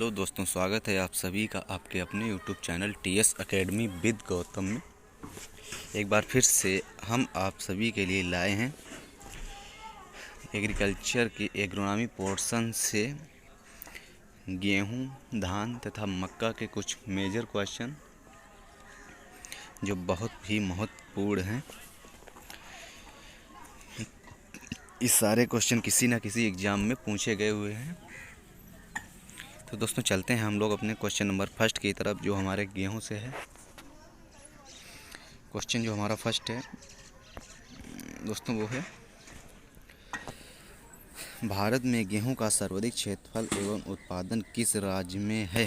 Hello दोस्तों, स्वागत है आप सभी का आपके अपने YouTube channel TS academy with Gautam में। एक बार फिर से हम आप सभी के लिए लाए हैं एग्रीकल्चर की एग्रोनॉमी पोर्शन से गेहूं, धान तथा मक्का के कुछ मेजर क्वेश्चन जो बहुत ही महत्वपूर्ण हैं। इस सारे क्वेश्चन किसी न किसी एग्ज़ाम में पूछे गए हुए हैं। तो दोस्तों चलते हैं हम लोग अपने क्वेश्चन नंबर फर्स्ट की तरफ, जो हमारे गेहूं से है। क्वेश्चन जो हमारा फर्स्ट है दोस्तों वो है, भारत में गेहूं का सर्वाधिक क्षेत्रफल एवं उत्पादन किस राज्य में है।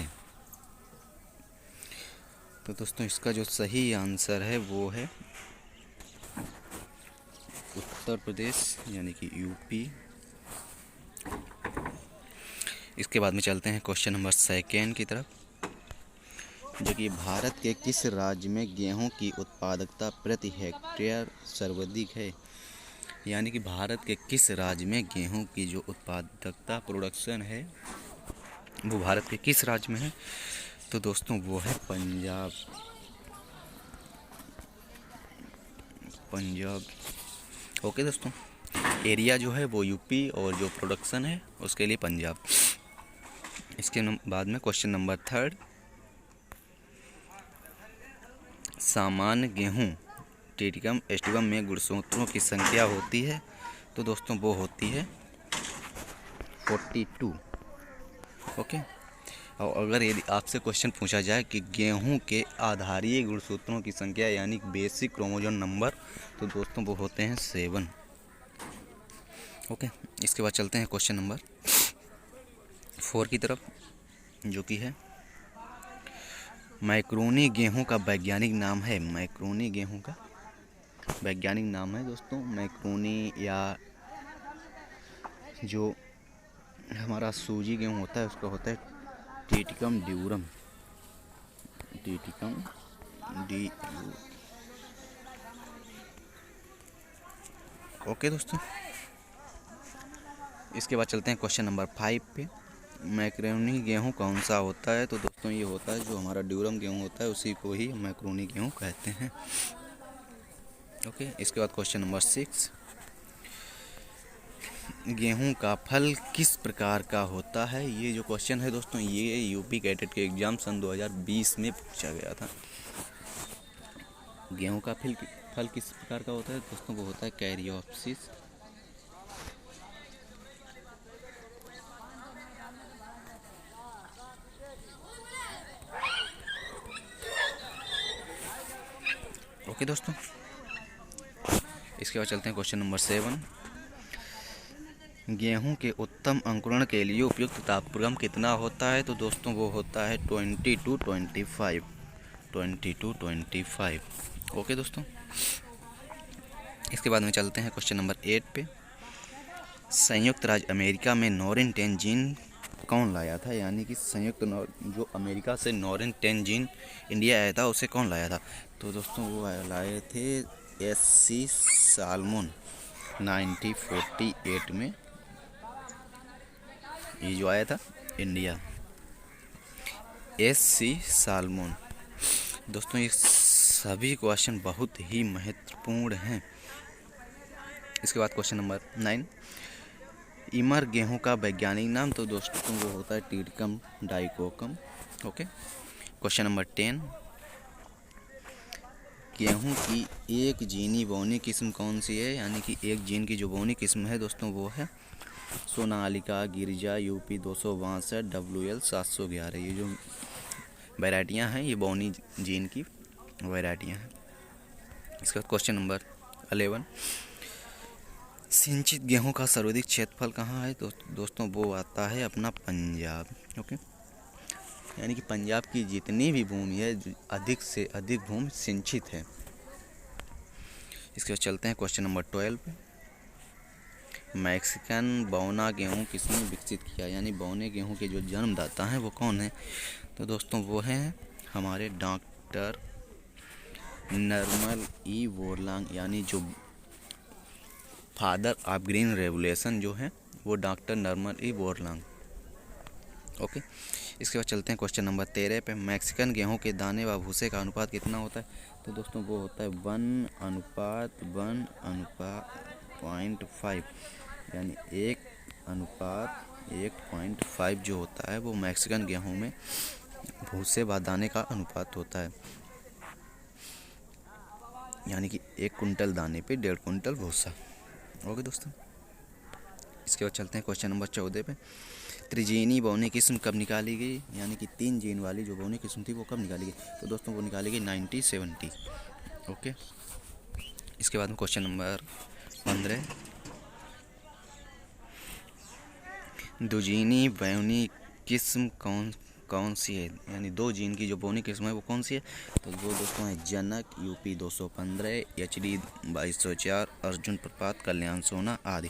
तो दोस्तों इसका जो सही आंसर है वो है उत्तर प्रदेश यानी कि यूपी। इसके बाद में चलते हैं क्वेश्चन नंबर सेकेंड की तरफ, जो कि भारत के किस राज्य में गेहूं की उत्पादकता प्रति हेक्टेयर सर्वाधिक है। यानी कि भारत के किस राज्य में गेहूं की जो उत्पादकता प्रोडक्शन है वो भारत के किस राज्य में है। तो दोस्तों वो है पंजाब। ओके दोस्तों, एरिया जो है वो यूपी और जो प्रोडक्शन है उसके लिए पंजाब। इसके बाद में क्वेश्चन नंबर थर्ड, सामान्य गेहूं टिटिकम एस्टिवम में गुणसूत्रों की संख्या होती है। तो दोस्तों वो होती है 42। ओके, और अगर यदि आपसे क्वेश्चन पूछा जाए कि गेहूं के आधारीय गुणसूत्रों की संख्या यानी बेसिक क्रोमोसोम नंबर, तो दोस्तों वो होते हैं 7। ओके, इसके बाद चलते हैं क्वेश्चन नंबर 4 की तरफ, जो कि है मैक्रोनी गेहूं का वैज्ञानिक नाम है। मैक्रोनी गेहूं का वैज्ञानिक नाम है दोस्तों मैक्रोनी, या जो हमारा सूजी गेहूं होता है उसका होता है Triticum durum. Triticum D. Okay दोस्तों, इसके बाद चलते हैं क्वेश्चन नंबर 5 पे। मैक्रोनी गेहूं कौन सा होता है। तो दोस्तों ये होता है जो हमारा ड्यूरम गेहूं होता है उसी को ही मैक्रोनी गेहूं कहते हैं। ओके, इसके बाद क्वेश्चन नंबर 6, गेहूं का फल किस प्रकार का होता है। ये जो क्वेश्चन है दोस्तों ये यूपी कैडेट के एग्जाम सन 2020 में पूछा गया था। गेहूं का फल किस प्रकार का होता है दोस्तों, वो होता है कैरियोप्सिस। ओके दोस्तों, इसके बाद चलते हैं क्वेश्चन नंबर 7, गेहूं के उत्तम अंकुरण के लिए उपयुक्त तापक्रम कितना होता है। तो दोस्तों वो होता है 20 to 25। ओके दोस्तों, इसके बाद में चलते हैं क्वेश्चन नंबर 8 पे। संयुक्त राज्य अमेरिका में नॉरिन 10 जीन कौन लाया था। यानी कि जो अमेरिका से नॉरिन 10 जीन इंडिया आया था उसे कौन लाया था। तो दोस्तों वो लाए थे एस.सी. साल्मोन 1948 में, ये जो आया था इंडिया, एस.सी. साल्मोन। दोस्तों ये सभी क्वेश्चन बहुत ही महत्वपूर्ण हैं। इसके बाद क्वेश्चन नंबर 9, इमर गेहूं का वैज्ञानिक नाम। तो दोस्तों वो होता है टिटिकम डाइकोकम। ओके, क्वेश्चन नंबर 10, गेहूं की एक जीनी बोनी किस्म कौन सी है। यानी कि एक जीन की जो बोनी किस्म है दोस्तों वो है सोनालिका, गिरिजा, यूपी 262, WL 711। ये जो वैरायटियां हैं ये बोनी जीन की वैरायटियां हैं। इसके बाद क्वेश्चन नंबर 11, सिंचित गेहूं का सर्वाधिक क्षेत्रफल कहाँ है। तो दोस्तों वो आता है अपना पंजाब। ओके, यानी कि पंजाब की जितनी भी भूमि है अधिक से अधिक भूमि सिंचित है। इसके बाद चलते हैं क्वेश्चन नंबर 12 पे। मैक्सिकन बौना गेहूं किसने विकसित किया। यानी बौने गेहूं के जो जन्मदाता हैं वो कौन है। तो दोस्तों वो हैं हमारे डॉक्टर नॉर्मन ई बोरलॉग। यानी जो फादर ऑफ ग्रीन रेवोल्यूशन जो है वो doctor Norman E Borlaug. Okay, इसके बाद चलते हैं क्वेश्चन नंबर 13 पे। मैक्सिकन गेहूं के दाने व भूसे का अनुपात कितना होता है? तो दोस्तों वो होता है 1:1:0.5, यानी 1:1.5 जो होता है वो मैक्सिकन गेहूं में भूसे व दाने का अनुपात होता है, यानी कि 1 कुंटल दाने पे 1.5 कुंटल भूसा। ओके दोस्तों, इसके बाद चलते हैं क्वेश्चन नंबर 14 पे। त्रिजीनी बोनी किस्म कब निकाली गई? यानी कि 3 जीन वाली जो बोनी किस्म थी वो कब निकाली गई? तो दोस्तों वो निकाली गई 1970। ओके, इसके बाद में क्वेश्चन नंबर 15। दुजीनी बोनी किस्म कौन सी है? यानी 2 जीन की जो बोनी किस्म है वो कौन सी है? तो वो दोस्तों है जनक, यूपी 215, HD 2204, अर्जुन प्रपात, कल्याण सोना आदि।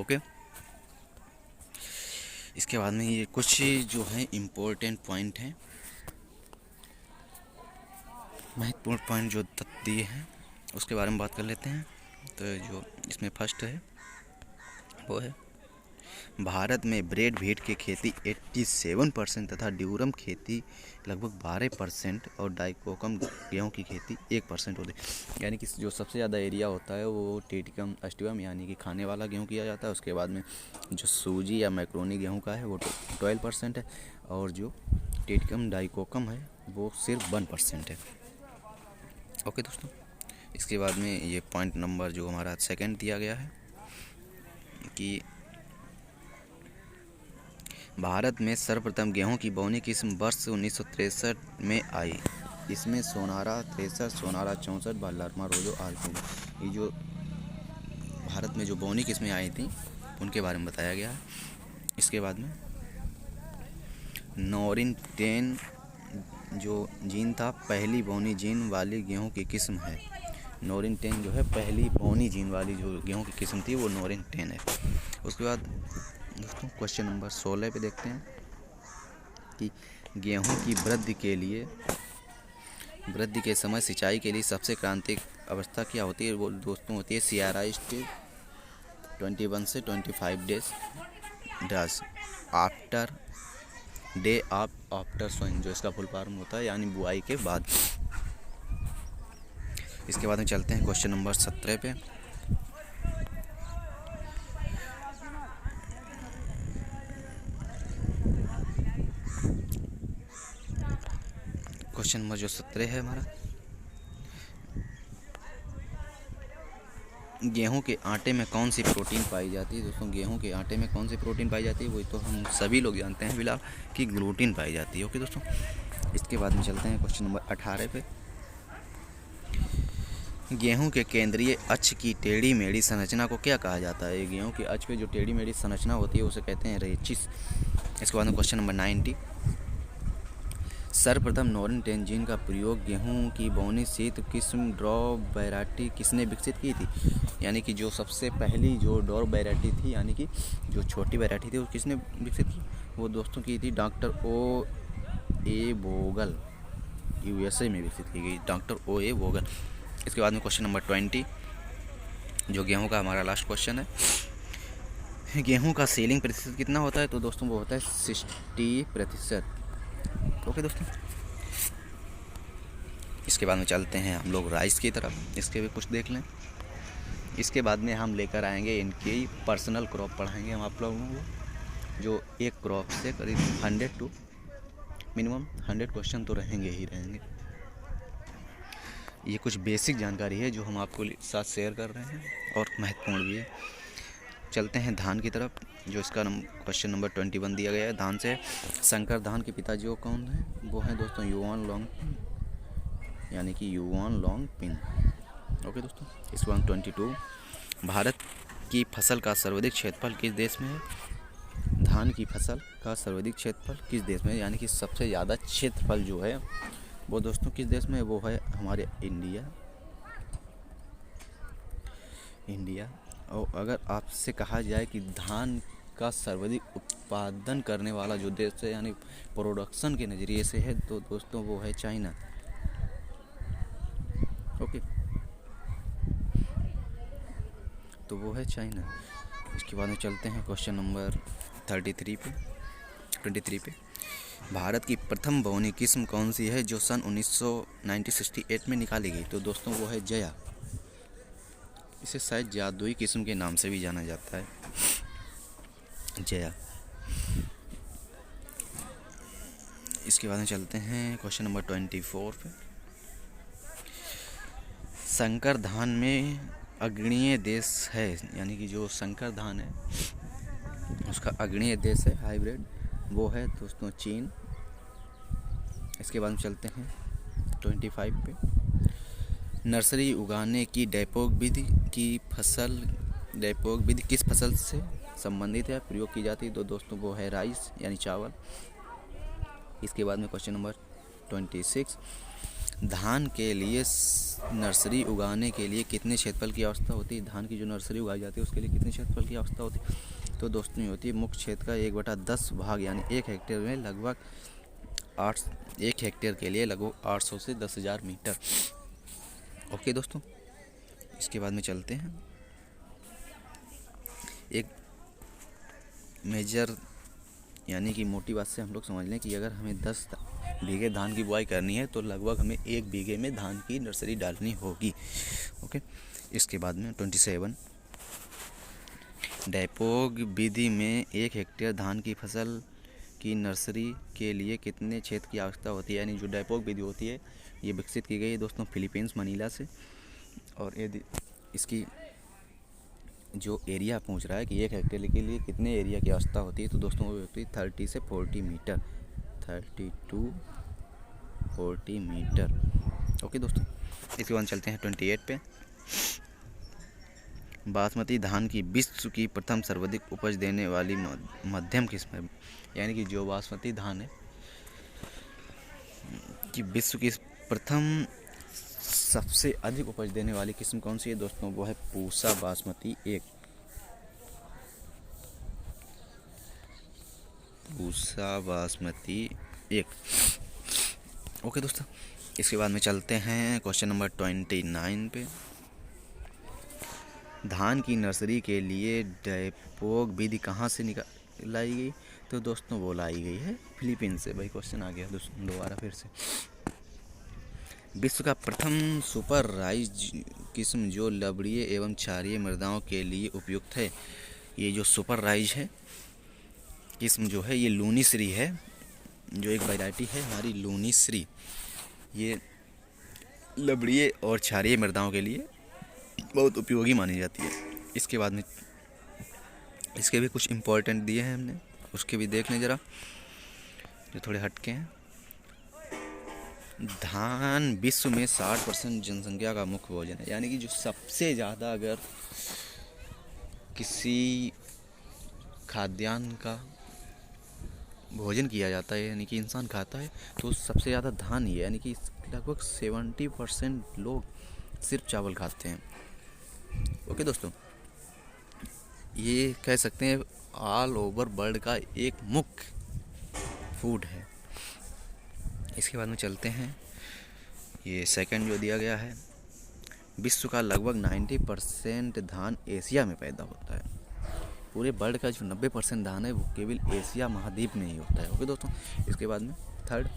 ओके, इसके बाद में ये कुछ जो है इम्पोर्टेंट पॉइंट हैं, महत्वपूर्ण पॉइंट जो तथ्य दिए हैं उसके बारे में बात कर लेते हैं। तो जो इसमें फर्स्ट है वो है भारत में ब्रेड व्हीट की खेती 87% तथा ड्यूरम खेती लगभग 12% और डाइकोकम गेहूं की खेती 1% होती है। यानी कि जो सबसे ज़्यादा एरिया होता है वो टेटिकम अस्टिवम यानी कि खाने वाला गेहूं किया जाता है। उसके बाद में जो सूजी या मैक्रोनी गेहूं का है वो 12% है, और जो टेटिकम डाइकोकम है वो सिर्फ 1% है। ओके दोस्तों, इसके बाद में ये पॉइंट नंबर जो हमारा सेकंड दिया गया है कि भारत में सर्वप्रथम गेहूं की बोनी किस्म वर्ष 1963 में आई। इसमें सोनारा 63, सोनारा 64, बालारमा रोजो आदि। ये जो भारत में जो बोनी किस्में आई थी उनके बारे में बताया गया है। इसके बाद में नोरिन 10 जो जीन था पहली बोनी जीन वाली गेहूं की किस्म है। नोरिन 10 जो है पहली बोनी जीन वाली जो गेहूं की किस्म थी वो नोरिन 10 है। उसके बाद दोस्तों क्वेश्चन नंबर 16 पे देखते हैं कि गेहूं की वृद्धि के समय सिंचाई के लिए सबसे क्रांतिक अवस्था क्या होती है? वो दोस्तों होती है CRI स्टेज 21 से 25 days after day after sowing, जो इसका फुल फॉर्म होता है, यानी बुआई के बाद। इसके बाद में चलते हैं क्वेश्चन नंबर 17 पे। क्वेश्चन नंबर जो 17 है हमारा, गेहूं के आटे में कौन सी प्रोटीन पाई जाती है? दोस्तों गेहूं के आटे में कौन सी प्रोटीन पाई जाती है वो तो हम सभी लोग जानते हैं फिलहाल कि ग्लूटीन पाई जाती है। ओके दोस्तों, इसके बाद में चलते हैं क्वेश्चन नंबर 18 पे। गेहूं के केंद्रीय अक्ष की टेढ़ी मेढ़ी संरचना को क्या कहा जाता है? गेहूं के अक्ष पे जो टेढ़ी मेढ़ी संरचना होती है उसे कहते हैं रेचिस। इसके बाद में क्वेश्चन नंबर 90। सर्वप्रथम नोरिन 10 जीन का प्रयोग गेहूं की बोनी शीत किस्म ड्रॉप वैरायटी किसने विकसित की थी? यानी कि जो सबसे पहली जो ड्रॉप वैरायटी थी, यानी कि जो छोटी वैरायटी थी वो किसने विकसित की? वो दोस्तों की थी डॉक्टर O.A. वोगल, USA में विकसित की गई, डॉक्टर O.A. वोगल। इसके बाद में क्वेश्चन नंबर 20 जो गेहूं का हमारा लास्ट क्वेश्चन है, गेहूं का सेलिंग प्रतिशत कितना होता है? तो दोस्तों वो होता है 60%। ओके दोस्तों, इसके बाद में चलते हैं हम लोग राइस की तरफ, इसके भी कुछ देख लें। इसके बाद में हम लेकर आएंगे इनकी पर्सनल क्रॉप पढ़ाएंगे हम आप लोगों को, जो एक क्रॉप से करीब 100 टू मिनिमम 100 क्वेश्चन तो रहेंगे ही रहेंगे। ये कुछ बेसिक जानकारी है जो हम आपको साथ शेयर कर रहे हैं और महत्वपूर्ण भी है। चलते हैं धान की तरफ, जो इसका क्वेश्चन नंबर 21 दिया गया है। धान से संकर धान के पिता जो कौन है? वो हैं दोस्तों युवान लॉन्गपिन, यानी कि युवान लॉन्गपिन। ओके दोस्तों, इसके बाद 22 भारत की फसल का सर्वाधिक क्षेत्रफल किस देश में है? धान की फसल का सर्वाधिक क्षेत्रफल किस देश में है? यानी कि सबसे ज़्यादा क्षेत्रफल जो है वो दोस्तों किस देश में है? वो है हमारे इंडिया। और अगर आपसे कहा जाए कि धान का सर्वाधिक उत्पादन करने वाला जो देश है, यानी प्रोडक्शन के नज़रिए से है, तो दोस्तों वो है चाइना। ओके, तो वो है चाइना। इसके बाद में चलते हैं क्वेश्चन नंबर 33 पे। 23 पे, भारत की प्रथम बोनी किस्म कौन सी है जो सन 1968 में निकाली गई? तो दोस्तों वो है जया। इसे शायद जादुई किस्म के नाम से भी जाना जाता है, जया। इसके बाद में चलते हैं क्वेश्चन नंबर 24 पे। संकर धान में अग्रणीय देश है, यानी कि जो संकर धान है उसका अग्रणीय देश है हाइब्रिड, वो है दोस्तों चीन। इसके बाद में चलते हैं 25 पे। नर्सरी उगाने की डैपोग विधि किस फसल से संबंधित है, प्रयोग की जाती है? तो दोस्तों वो है राइस यानी चावल। इसके बाद में क्वेश्चन नंबर 26, धान के लिए नर्सरी उगाने के लिए कितने क्षेत्रफल की आवश्यकता होती है? धान की जो नर्सरी उगाई जाती है उसके लिए कितने क्षेत्रफल की आवश्यकता होती है? तो दोस्तों ये होती है मुख्य क्षेत्र का 1/10 भाग, यानी 1 हेक्टेयर में लगभग 1 हेक्टेयर के लिए लगभग 800 से 10,000 मीटर। ओके दोस्तों, इसके बाद में चलते हैं एक मेजर यानी कि मोटी बात से हम लोग समझ लें कि अगर हमें 10 बीघे धान की बुआई करनी है तो लगभग हमें 1 बीघे में धान की नर्सरी डालनी होगी। ओके, इसके बाद में 27, डैपोग विधि में 1 हेक्टेयर धान की फसल की नर्सरी के लिए कितने क्षेत्र की आवश्यकता होती है? यानी जो डैपोग विधि होती है ये विकसित की गई है दोस्तों फिलीपींस मनीला से, और ये इसकी जो एरिया पूछ रहा है कि 1 हेक्टेयर के लिए कितने एरिया की आवश्यकता होती है, तो दोस्तों वो होती है 30 से 40 मीटर, 30 to 40 मीटर। ओके दोस्तों, इसके बाद चलते हैं 28 पे। बासमती धान की विश्व की प्रथम सर्वाधिक उपज देने वाली मध्यम किस्म है, यानी कि जो बासमती धान है कि विश्व की प्रथम सबसे अधिक उपज देने वाली किस्म कौन सी है दोस्तों? वो है पूसा बासमती 1, पूसा बासमती 1। ओके दोस्तों, इसके बाद में चलते हैं क्वेश्चन नंबर 29 पे। धान की नर्सरी के लिए डैपोग विधि कहाँ से लाई गई? तो दोस्तों वो लाई गई है फिलीपींस से। भाई क्वेश्चन आ गया दोस्तों दोबारा फिर से। विश्व का प्रथम सुपर राइज किस्म जो लवणीय एवं क्षारीय मृदाओं के लिए उपयुक्त है, ये जो सुपर राइज है किस्म जो है ये लूनीश्री है, जो एक वैरायटी है हमारी लूनीश्री, ये लवणीय और क्षारीय मृदाओं के लिए बहुत उपयोगी मानी जाती है। इसके बाद में इसके भी कुछ इम्पोर्टेंट दिए हैं हमने, उसके भी देख लें ज़रा जो थोड़े हटके हैं। धान विश्व में 60% जनसंख्या का मुख्य भोजन है, यानी कि जो सबसे ज़्यादा अगर किसी खाद्यान्न का भोजन किया जाता है यानी कि इंसान खाता है तो सबसे ज़्यादा धान ही है, यानी कि लगभग 70% लोग सिर्फ चावल खाते हैं। ओके दोस्तों, ये कह सकते हैं ऑल ओवर वर्ल्ड का एक मुख्य फूड है। इसके बाद में चलते हैं ये सेकंड जो दिया गया है, विश्व का लगभग 90% धान एशिया में पैदा होता है। पूरे वर्ल्ड का जो 90% धान है वो केवल एशिया महाद्वीप में ही होता है। ओके दोस्तों, इसके बाद में थर्ड,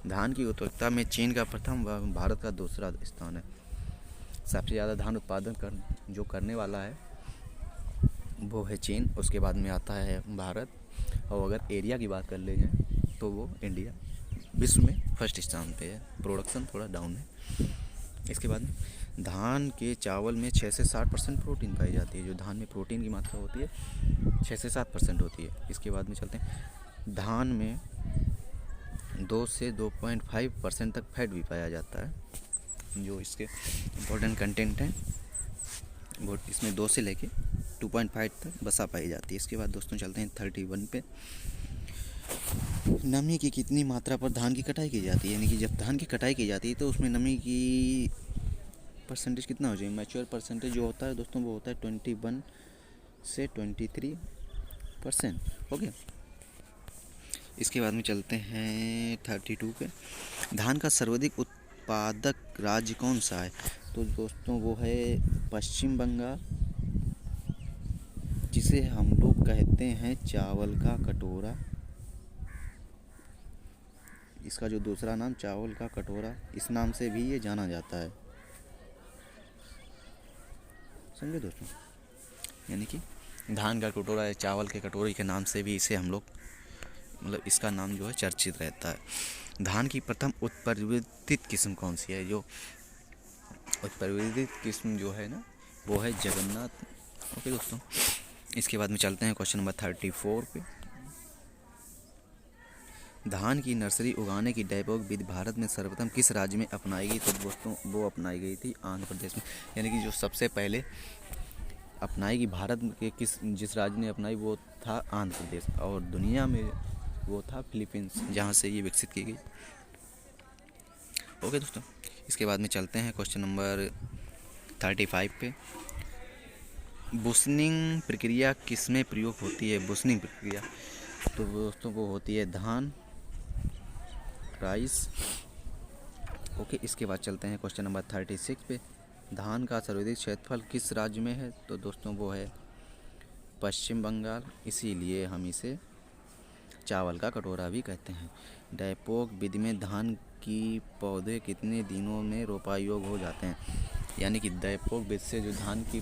धान की उत्पादकता में चीन का प्रथम व भारत का दूसरा स्थान है। सबसे ज़्यादा धान उत्पादन जो करने वाला है वो है चीन, उसके बाद में आता है भारत, और अगर एरिया की बात कर ले जाए तो वो इंडिया विश्व में फर्स्ट स्थान पे है। प्रोडक्शन थोड़ा डाउन है। इसके बाद में धान के चावल में 6 से 7% प्रोटीन पाई जाती है, जो धान में प्रोटीन की मात्रा होती है 6 से 7% होती है। इसके बाद में चलते हैं धान में 2 से 2.5% तक फैट भी पाया जाता है, जो इसके इम्पोर्टेंट कंटेंट हैं वो इसमें 2 से लेके 2.5 तक वसा पाई जाती है। इसके बाद दोस्तों चलते हैं 31 पे। नमी की कितनी मात्रा पर धान की कटाई की जाती है, यानी कि जब धान की कटाई की जाती है तो उसमें नमी की परसेंटेज कितना हो जाएगा? मैच्योर परसेंटेज जो होता है दोस्तों वो होता है 21 से 23%। ओके, इसके बाद में चलते हैं 32 पे। धान का सर्वाधिक उत्पादक राज्य कौन सा है? तो दोस्तों वो है पश्चिम बंगाल, जिसे हम लोग कहते हैं चावल का कटोरा। इसका जो दूसरा नाम चावल का कटोरा, इस नाम से भी ये जाना जाता है। समझे दोस्तों, यानी कि धान का कटोरा या चावल के कटोरे के नाम से भी इसे हम लोग मतलब इसका नाम जो है चर्चित रहता है। धान की प्रथम उत्परिवर्तित किस्म कौन सी है? जो उत्परिवर्तित किस्म जो है ना वो है जगन्नाथ। ओके दोस्तों, इसके बाद में चलते हैं क्वेश्चन नंबर 34 पे। धान की नर्सरी उगाने की डैपोग विधि भारत में सर्वप्रथम किस राज्य में अपनाई गई? तो दोस्तों वो अपनाई गई थी आंध्र प्रदेश में। यानी कि जो सबसे पहले अपनाई गई भारत के जिस राज्य ने अपनाई वो था आंध्र प्रदेश, और दुनिया में वो था फिलीपींस, जहाँ से ये विकसित की गई। ओके दोस्तों, इसके बाद में चलते हैं क्वेश्चन नंबर 35 पे। बुशनिंग प्रक्रिया किस में प्रयोग होती है? बुशनिंग प्रक्रिया तो दोस्तों वो होती है धान, राइस। ओके, इसके बाद चलते हैं क्वेश्चन नंबर 36 पे। धान का सर्वाधिक क्षेत्रफल किस राज्य में है? तो दोस्तों वो है पश्चिम बंगाल, इसीलिए हम इसे चावल का कटोरा भी कहते हैं। डैपोग विधि में धान की पौधे कितने दिनों में रोपाई योग्य हो जाते हैं? यानी कि डैपोग विधि से जो धान की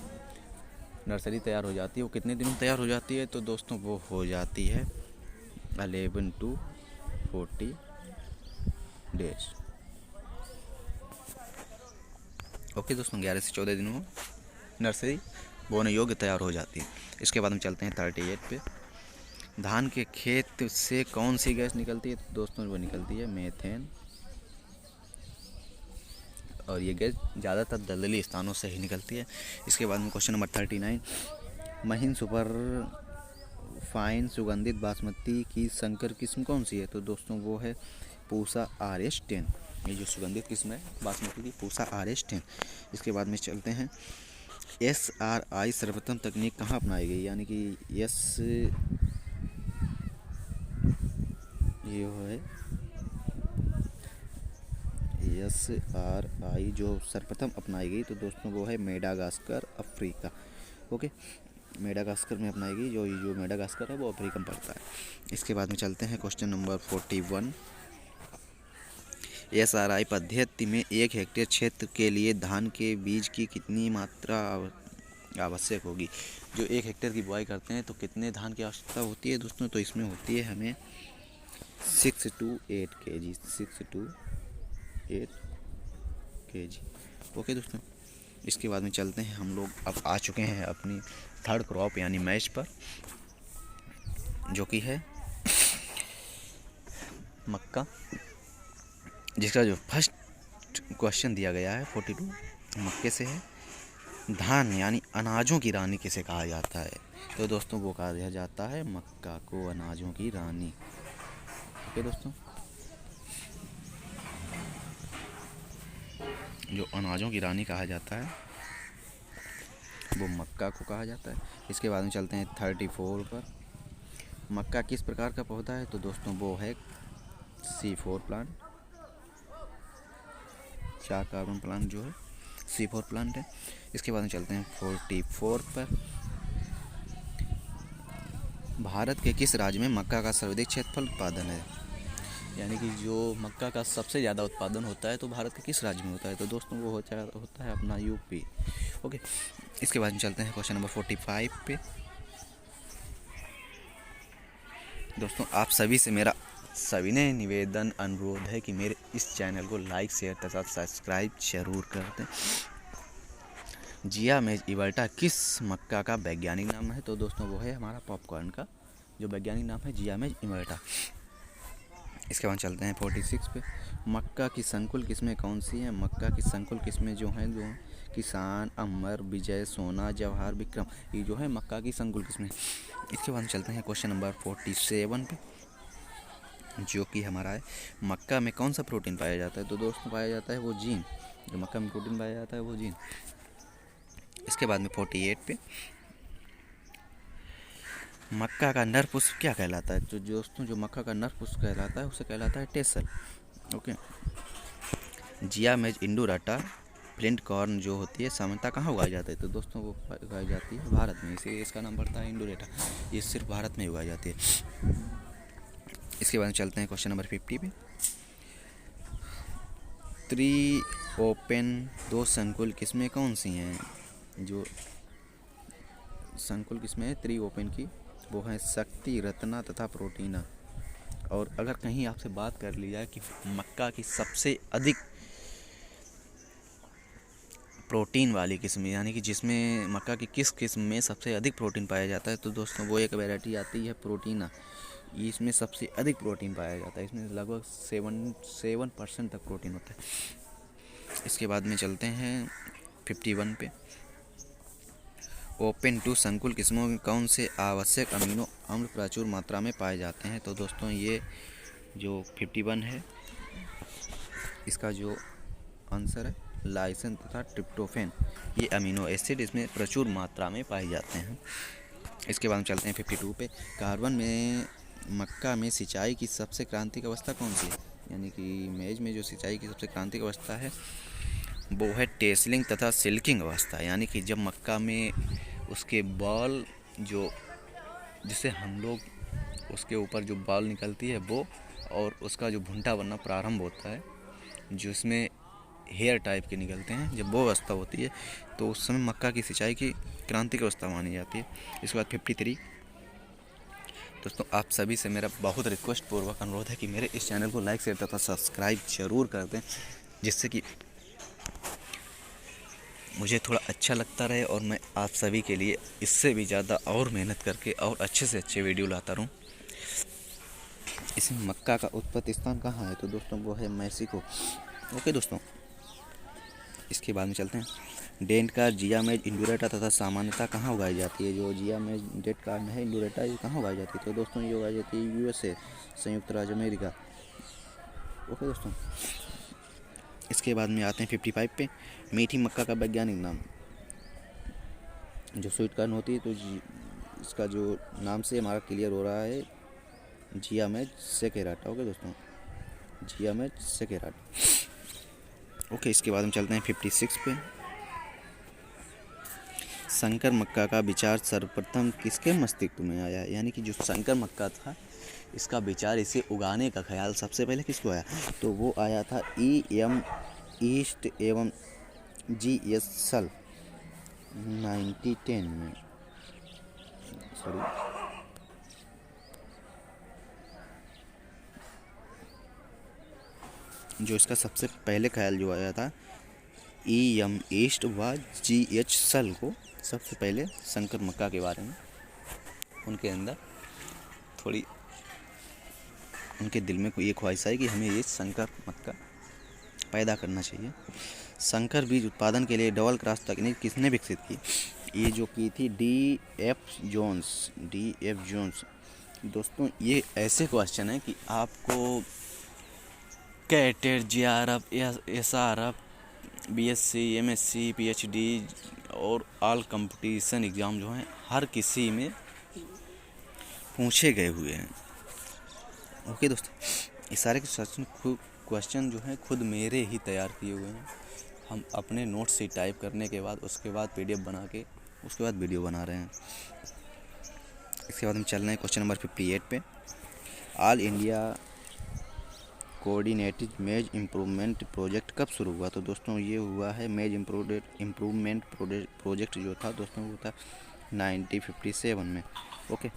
नर्सरी तैयार हो जाती है वो कितने दिनों में तैयार हो जाती है? तो दोस्तों वो हो जाती है 11 to 40 डेज। ओके दोस्तों, 11 से 14 दिनों में नर्सरी बोने योग्य तैयार हो जाती है। इसके बाद हम चलते हैं 38 पे। धान के खेत से कौन सी गैस निकलती है? तो दोस्तों वो निकलती है मीथेन, और ये गैस ज़्यादातर दलदली स्थानों से ही निकलती है। इसके बाद में क्वेश्चन नंबर 39। महीन सुपर फाइन सुगंधित बासमती की संकर किस्म कौन सी है? तो दोस्तों वो है पूसा RS10। ये जो सुगंधित किस्म है बासमती की, पूसा RS10। इसके बाद में चलते हैं SRI सर्वप्रथम तकनीक कहाँ अपनाई गई? यानी कि ये है SRI जो सर्वप्रथम अपनाई गई तो दोस्तों वो है मेडागास्कर, अफ्रीका। ओके, मेडागास्कर में अपनाई गई। जो मेडागास्कर है वो अफ्रीका में पड़ता है। इसके बाद में चलते हैं क्वेश्चन नंबर 41। SRI पद्धति में 1 हेक्टेयर क्षेत्र के लिए धान के बीज की कितनी मात्रा आवश्यक होगी? जो 1 हेक्टेयर की बुआई करते हैं तो कितने धान की आवश्यकता होती है दोस्तों? तो इसमें होती है हमें 6 to 8 kg, 6 to 8 kg। Okay दोस्तों, इसके बाद में चलते हैं हम लोग अब आ चुके हैं अपनी थर्ड क्रॉप यानी मैच पर, जो कि है मक्का, जिसका जो फर्स्ट क्वेश्चन दिया गया है 42 मक्के से है। धान यानी अनाजों की रानी किसे कहा जाता है? तो दोस्तों वो कहा जाता है मक्का को अनाजों की रानी। ओके दोस्तों, जो अनाजों की रानी कहा जाता है वो मक्का को कहा जाता है। इसके बाद में चलते हैं 34 पर। मक्का किस प्रकार का पौधा है? तो दोस्तों वो है C4 प्लांट, 4 कार्बन प्लांट जो है C4 प्लांट है। इसके बाद में चलते हैं 44 पर। भारत के किस राज्य में मक्का का सर्वाधिक क्षेत्रफल उत्पादन है? यानी कि जो मक्का का सबसे ज़्यादा उत्पादन होता है तो भारत के किस राज्य में होता है? तो दोस्तों वो होता है अपना यूपी। ओके, इसके बाद में चलते हैं क्वेश्चन नंबर 45 पे। दोस्तों आप सभी से मेरा सविनय निवेदन अनुरोध है कि मेरे इस चैनल को लाइक शेयर तथा सब्सक्राइब जरूर कर दें। जिया मेज इवल्टा किस मक्का का वैज्ञानिक नाम है? तो दोस्तों वो है हमारा पॉपकॉर्न का जो वैज्ञानिक नाम है जिया मेज इवल्टा। इसके बाद चलते हैं 46 पे। मक्का की संकुल किस्में कौन सी हैं? मक्का की संकुल किस्में जो हैं जो किसान, अमर, विजय, सोना, जवाहर, विक्रम, ये जो है मक्का की संकुल किस्में। इसके बाद चलते हैं क्वेश्चन नंबर 47 पे, जो कि हमारा है मक्का में कौन सा प्रोटीन पाया जाता है? तो दोस्तों पाया जाता है वो जीन, जो मक्का में प्रोटीन पाया जाता है वो जीन। इसके बाद में 48 पे मक्का का नर पुष्प क्या कहलाता है? तो दोस्तों जो मक्का का नर पुष्प कहलाता है उसे कहलाता है टेसल। ओके, जिया मेज इंडोराटा फ्लिंट कॉर्न जो होती है सामान्यतः कहाँ उगाई जाती है? तो दोस्तों वो उगाई जाती है भारत में, इसीलिए इसका नाम पड़ता है इंडोरेटा। ये सिर्फ भारत में उगाई जाती है। इसके बाद चलते हैं क्वेश्चन नंबर 50 पे। त्रि ओपन दो संकुल किस्में कौन सी हैं? जो संकुल किस्में हैं त्रि ओपन की, वो हैं शक्ति, रत्ना तथा प्रोटीना। और अगर कहीं आपसे बात कर ली जाए कि मक्का की सबसे अधिक प्रोटीन वाली किस्म, यानी कि जिसमें मक्का की किस किस्म में सबसे अधिक प्रोटीन पाया जाता है, तो दोस्तों वो एक वैरायटी आती है प्रोटीना। इसमें सबसे अधिक प्रोटीन पाया जाता है, इसमें लगभग 7% तक प्रोटीन होता है। इसके बाद में चलते हैं 51 पे। ओपन टू संकुल किस्मों में कौन से आवश्यक अमीनो अम्ल प्रचुर मात्रा में पाए जाते हैं? तो दोस्तों ये जो 51 है, इसका जो आंसर है लाइसिन तथा ट्रिप्टोफैन, ये अमीनो एसिड इसमें प्रचुर मात्रा में पाए जाते हैं। इसके बाद हम चलते हैं 52 पे। कार्बन में मक्का में सिंचाई की सबसे क्रांतिक अवस्था कौन सी है? यानी कि मेज में जो सिंचाई की सबसे क्रांतिक अवस्था है वो है टेसलिंग तथा सिल्किंग अवस्था। यानी कि जब मक्का में उसके बाल जो, जिसे हम लोग उसके ऊपर जो बाल निकलती है वो, और उसका जो भुंटा बनना प्रारंभ होता है, जो इसमें हेयर टाइप के निकलते हैं, जब वो अवस्था होती है तो उस समय मक्का की सिंचाई की क्रांतिक अवस्था मानी जाती है। इसके बाद 53। दोस्तों आप सभी से मेरा बहुत रिक्वेस्ट पूर्वक अनुरोध है कि मेरे इस चैनल को लाइक शेयर तथा सब्सक्राइब जरूर कर दें, जिससे कि मुझे थोड़ा अच्छा लगता रहे और मैं आप सभी के लिए इससे भी ज़्यादा और मेहनत करके और अच्छे से अच्छे वीडियो लाता रहूँ। इसमें मक्का का उत्पत्ति स्थान कहाँ है? तो दोस्तों वो है मैक्सिको। ओके दोस्तों, इसके बाद में चलते हैं डेंट कार्ड, जियामेज, इंडोरेटा तथा सामान्यतः कहाँ उगाई जाती है? जो जियामेज, डेंट कार्ड है, इंडोरेटा, ये कहाँ उगाई जाती है? तो दोस्तों ये उगाई जाती है USA, संयुक्त राज्य अमेरिका। ओके दोस्तों, इसके बाद में आते हैं 55 पे। मीठी मक्का का वैज्ञानिक नाम। जो स्वीट कॉर्न होती है, तो इसका जो नाम से हमारा क्लियर हो रहा है जियामेज सेकेराटा। ओके दोस्तों, जियामेज सेकेराटा। ओके, इसके बाद हम चलते हैं 56 पे। संकर मक्का का विचार सर्वप्रथम किसके मस्तिष्क में आया? यानी कि जो संकर मक्का था, इसका विचार, इसे उगाने का ख्याल सबसे पहले किसको आया? तो वो आया था EM ईस्ट एवं GS सल 1910 में। सॉरी, जो इसका सबसे पहले ख्याल जो आया था EM ईस्ट व GH सल को, सबसे पहले संकर मक्का के बारे में उनके अंदर थोड़ी, उनके दिल में कोई ये ख्वाहिश आई कि हमें ये संकर मक्का पैदा करना चाहिए। संकर बीज उत्पादन के लिए डबल क्रॉस तकनीक किसने विकसित की? ये जो की थी D.F. जोन्स। दोस्तों ये ऐसे क्वेश्चन है कि आपको CATET, JRF, SRF, BSc, MSc, PhD और ऑल कंपटीशन एग्ज़ाम जो हैं हर किसी में पूछे गए हुए हैं। ओके दोस्तों, ये सारे क्वेश्चन जो हैं खुद मेरे ही तैयार किए हुए हैं। हम अपने नोट्स से टाइप करने के बाद, उसके बाद PDF बना के, उसके बाद वीडियो बना रहे हैं। इसके बाद हम चल रहे हैं क्वेश्चन नंबर 58 पे। ऑल इंडिया कोऑर्डिनेटेड मेज इम्प्रूवमेंट प्रोजेक्ट कब शुरू हुआ? तो दोस्तों ये हुआ है मेज इम्प्रूवमेंट प्रोजेक्ट जो था दोस्तों, वो था 1957 में। ओके,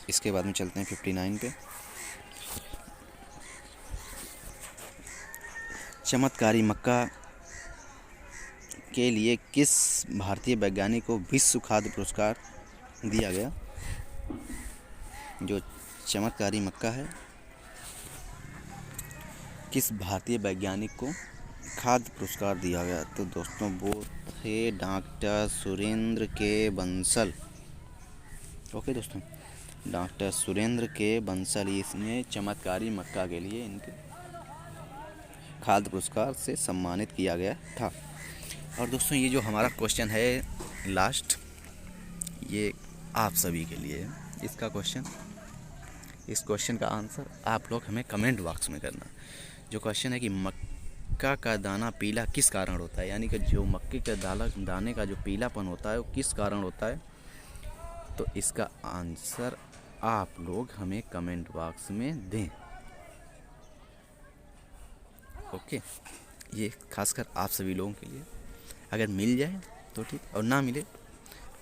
इसके बाद में चलते हैं 59 पे। चमत्कारी मक्का के लिए किस भारतीय वैज्ञानिक को विश्व खाद्य पुरस्कार दिया गया? जो चमत्कारी मक्का है, किस भारतीय वैज्ञानिक को खाद्य पुरस्कार दिया गया? तो दोस्तों वो थे डॉक्टर सुरेंद्र के बंसल। ओके दोस्तों, डॉक्टर सुरेंद्र के बंसल, इसने चमत्कारी मक्का के लिए इनके खाद्य पुरस्कार से सम्मानित किया गया था। और दोस्तों ये जो हमारा क्वेश्चन है लास्ट, ये आप सभी के लिए है। इसका क्वेश्चन, इस क्वेश्चन का आंसर आप लोग हमें कमेंट बॉक्स में करना। जो क्वेश्चन है कि मक्का का दाना पीला किस कारण होता है? यानी कि जो मक्के के दाने का जो पीलापन होता है वो किस कारण होता है? तो इसका आंसर आप लोग हमें कमेंट बॉक्स में दें। ओके, ये खासकर आप सभी लोगों के लिए। अगर मिल जाए तो ठीक, और ना मिले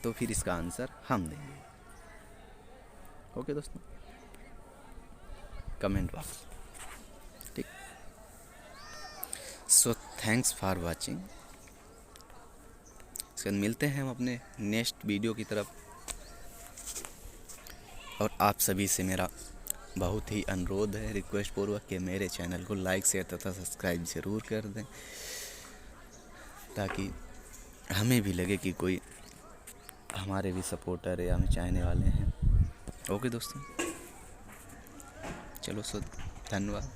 तो फिर इसका आंसर हम देंगे। ओके दोस्तों, कमेंट बॉक्स, ठीक। So thanks for watching. इसके बाद मिलते हैं हम अपने नेक्स्ट वीडियो की तरफ। और आप सभी से मेरा बहुत ही अनुरोध है, रिक्वेस्ट पूर्वक, कि मेरे चैनल को लाइक शेयर तथा सब्सक्राइब ज़रूर कर दें, ताकि हमें भी लगे कि कोई हमारे भी सपोर्टर या हमें चाहने वाले हैं। ओके दोस्तों, चलो, सो धन्यवाद।